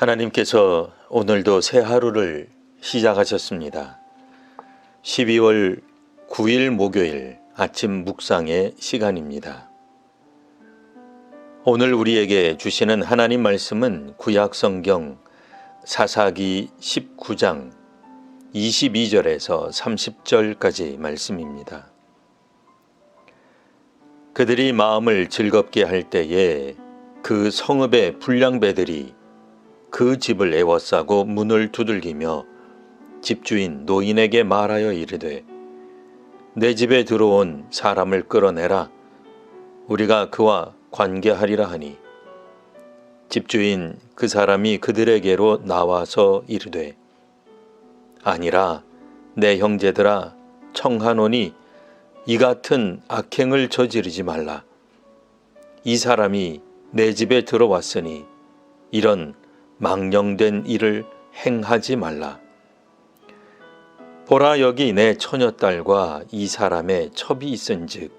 하나님께서 오늘도 새 하루를 시작하셨습니다. 12월 9일 목요일 아침 묵상의 시간입니다. 오늘 우리에게 주시는 하나님 말씀은 구약성경 사사기 19장 22절에서 30절까지 말씀입니다. 그들이 마음을 즐겁게 할 때에 그 성읍의 불량배들이 그 집을 에워싸고 문을 두들기며 집주인 노인에게 말하여 이르되 내 집에 들어온 사람을 끌어내라. 우리가 그와 관계하리라 하니 집주인 그 사람이 그들에게로 나와서 이르되 아니라 내 형제들아 청하노니 이 같은 악행을 저지르지 말라. 이 사람이 내 집에 들어왔으니 이런 망령된 일을 행하지 말라. 보라 여기 내 처녀딸과 이 사람의 첩이 있은즉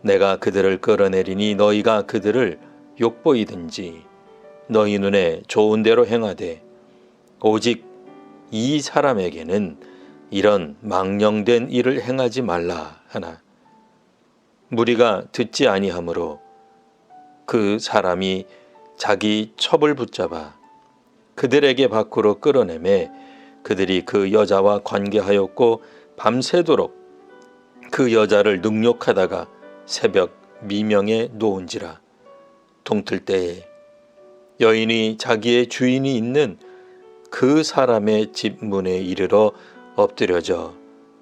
내가 그들을 끌어내리니 너희가 그들을 욕보이든지 너희 눈에 좋은 대로 행하되 오직 이 사람에게는 이런 망령된 일을 행하지 말라 하나 무리가 듣지 아니하므로 그 사람이 자기 첩을 붙잡아 그들에게 밖으로 끌어내매 그들이 그 여자와 관계하였고 밤새도록 그 여자를 능욕하다가 새벽 미명에 놓은지라. 동틀 때에 여인이 자기의 주인이 있는 그 사람의 집 문에 이르러 엎드려져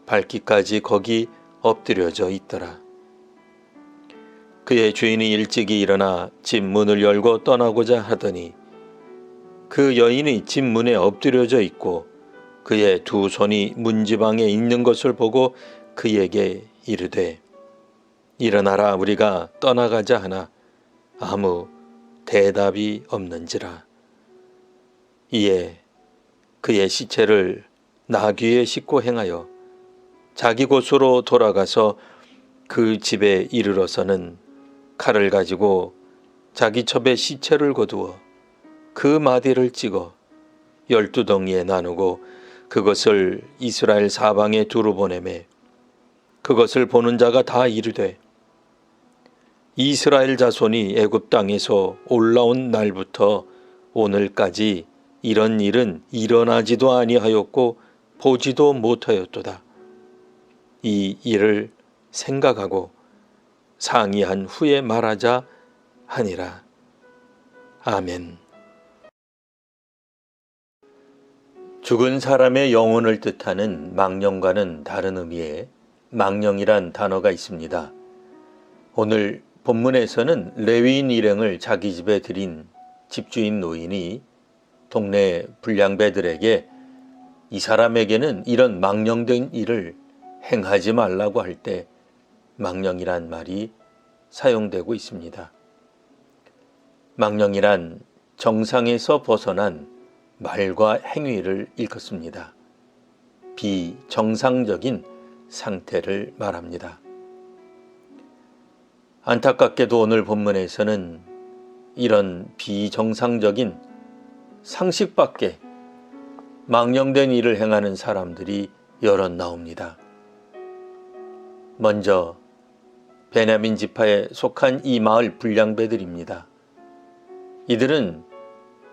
밟기까지 거기 엎드려져 있더라. 그의 주인이 일찍이 일어나 집 문을 열고 떠나고자 하더니 그 여인이 집 문에 엎드려져 있고 그의 두 손이 문지방에 있는 것을 보고 그에게 이르되 일어나라 우리가 떠나가자 하나 아무 대답이 없는지라. 이에 그의 시체를 나귀에 싣고 행하여 자기 곳으로 돌아가서 그 집에 이르러서는 칼을 가지고 자기 첩의 시체를 거두어 그 마디를 찍어 12덩이에 나누고 그것을 이스라엘 사방에 두루 보내매 그것을 보는 자가 다 이르되 이스라엘 자손이 애굽 땅에서 올라온 날부터 오늘까지 이런 일은 일어나지도 아니하였고 보지도 못하였도다. 이 일을 생각하고 상의한 후에 말하자 하니라. 아멘. 죽은 사람의 영혼을 뜻하는 망령과는 다른 의미의 망령이란 단어가 있습니다. 오늘 본문에서는 레위인 일행을 자기 집에 들인 집주인 노인이 동네 불량배들에게 이 사람에게는 이런 망령된 일을 행하지 말라고 할 때 망령이란 말이 사용되고 있습니다. 망령이란 정상에서 벗어난 말과 행위를 일컫습니다. 비정상적인 상태를 말합니다. 안타깝게도 오늘 본문에서는 이런 비정상적인 상식 밖에 망령된 일을 행하는 사람들이 여럿 나옵니다. 먼저 베냐민 지파에 속한 이 마을 불량배들입니다. 이들은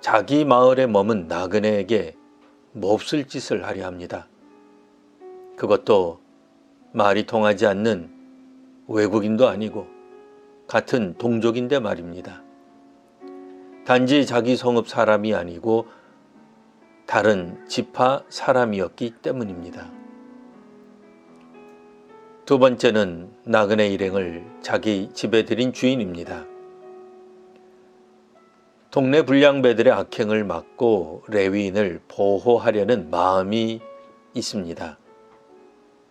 자기 마을에 머문 나그네에게 몹쓸 짓을 하려 합니다. 그것도 말이 통하지 않는 외국인도 아니고 같은 동족인데 말입니다. 단지 자기 성읍 사람이 아니고 다른 지파 사람이었기 때문입니다. 두 번째는 나그네 일행을 자기 집에 들인 주인입니다. 동네 불량배들의 악행을 막고 레위인을 보호하려는 마음이 있습니다.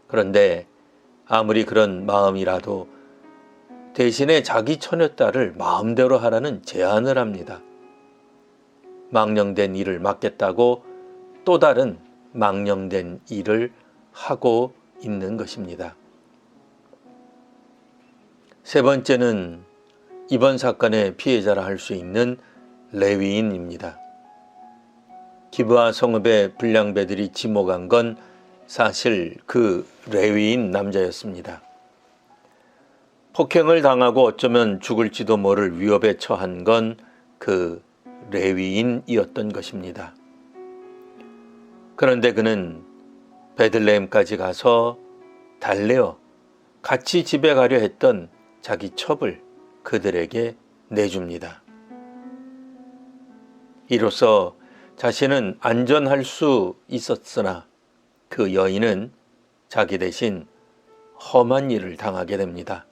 그런데 아무리 그런 마음이라도 대신에 자기 처녀딸을 마음대로 하라는 제안을 합니다. 망령된 일을 막겠다고 또 다른 망령된 일을 하고 있는 것입니다. 세 번째는 이번 사건의 피해자라 할 수 있는 레위인입니다. 기브아 성읍의 불량배들이 지목한 건 사실 그 레위인 남자였습니다. 폭행을 당하고 어쩌면 죽을지도 모를 위협에 처한 건 그 레위인이었던 것입니다. 그런데 그는 베들레헴까지 가서 달래어 같이 집에 가려 했던 자기 첩을 그들에게 내줍니다. 이로써 자신은 안전할 수 있었으나 그 여인은 자기 대신 험한 일을 당하게 됩니다.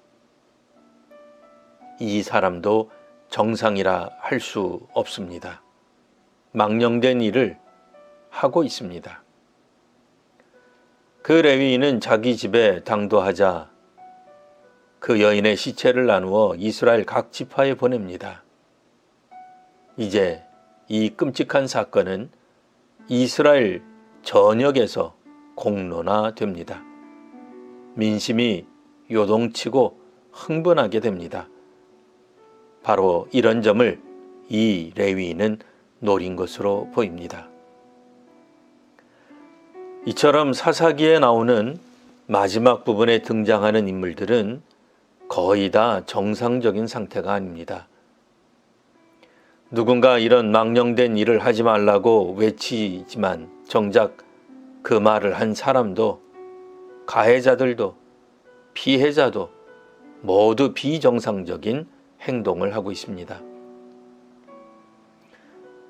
이 사람도 정상이라 할 수 없습니다. 망령된 일을 하고 있습니다. 그 레위인은 자기 집에 당도하자 그 여인의 시체를 나누어 이스라엘 각 지파에 보냅니다. 이제 이 끔찍한 사건은 이스라엘 전역에서 공론화됩니다. 민심이 요동치고 흥분하게 됩니다. 바로 이런 점을 이 레위인은 노린 것으로 보입니다. 이처럼 사사기에 나오는 마지막 부분에 등장하는 인물들은 거의 다 정상적인 상태가 아닙니다. 누군가 이런 망령된 일을 하지 말라고 외치지만 정작 그 말을 한 사람도 가해자들도 피해자도 모두 비정상적인 행동을 하고 있습니다.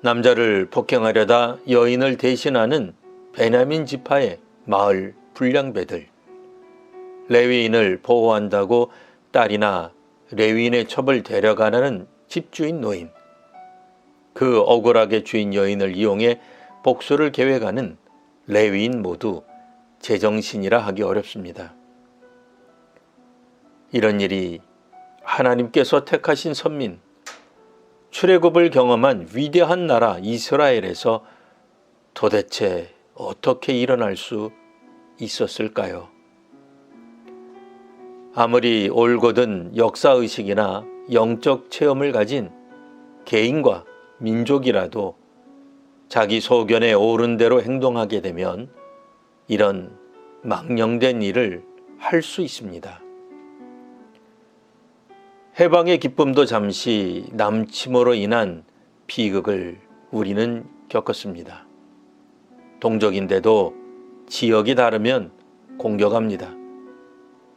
남자를 폭행하려다 여인을 대신하는 베냐민 지파의 마을 불량배들, 레위인을 보호한다고 딸이나 레위인의 첩을 데려가는 집주인 노인, 그 억울하게 주인 여인을 이용해 복수를 계획하는 레위인 모두 제정신이라 하기 어렵습니다. 이런 일이 하나님께서 택하신 선민, 출애굽을 경험한 위대한 나라 이스라엘에서 도대체 어떻게 일어날 수 있었을까요? 아무리 올곧은 역사의식이나 영적 체험을 가진 개인과 민족이라도 자기 소견에 오른 대로 행동하게 되면 이런 망령된 일을 할 수 있습니다. 해방의 기쁨도 잠시 남침으로 인한 비극을 우리는 겪었습니다. 동족인데도 지역이 다르면 공격합니다.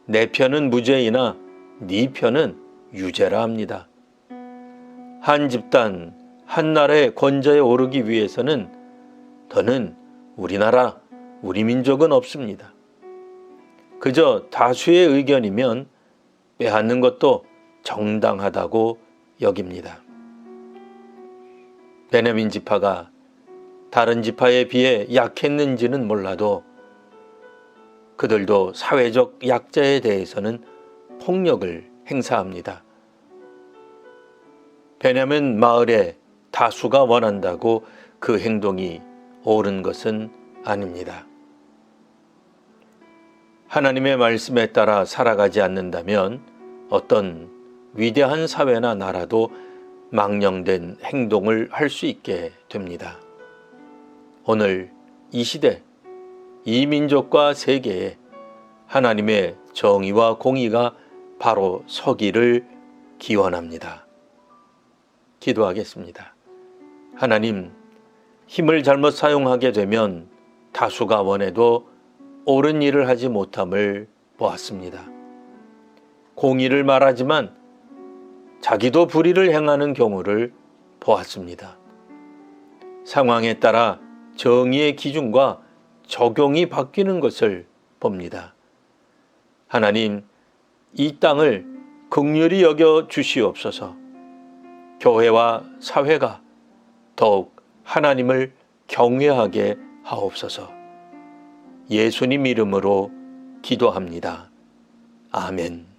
내 편은 무죄이나 네 편은 유죄라 합니다. 한 집단, 한 나라의 권좌에 오르기 위해서는 더는 우리나라, 우리 민족은 없습니다. 그저 다수의 의견이면 빼앗는 것도 정당하다고 여깁니다. 베냐민 지파가 다른 지파에 비해 약했는지는 몰라도 그들도 사회적 약자에 대해서는 폭력을 행사합니다. 베냐민 마을에 다수가 원한다고 그 행동이 옳은 것은 아닙니다. 하나님의 말씀에 따라 살아가지 않는다면 어떤 위대한 사회나 나라도 망령된 행동을 할 수 있게 됩니다. 오늘 이 시대, 이 민족과 세계에 하나님의 정의와 공의가 바로 서기를 기원합니다. 기도하겠습니다. 하나님, 힘을 잘못 사용하게 되면 다수가 원해도 옳은 일을 하지 못함을 보았습니다. 공의를 말하지만 자기도 불의를 행하는 경우를 보았습니다. 상황에 따라 정의의 기준과 적용이 바뀌는 것을 봅니다. 하나님, 이 땅을 긍휼히 여겨 주시옵소서. 교회와 사회가 더욱 하나님을 경외하게 하옵소서. 예수님 이름으로 기도합니다. 아멘.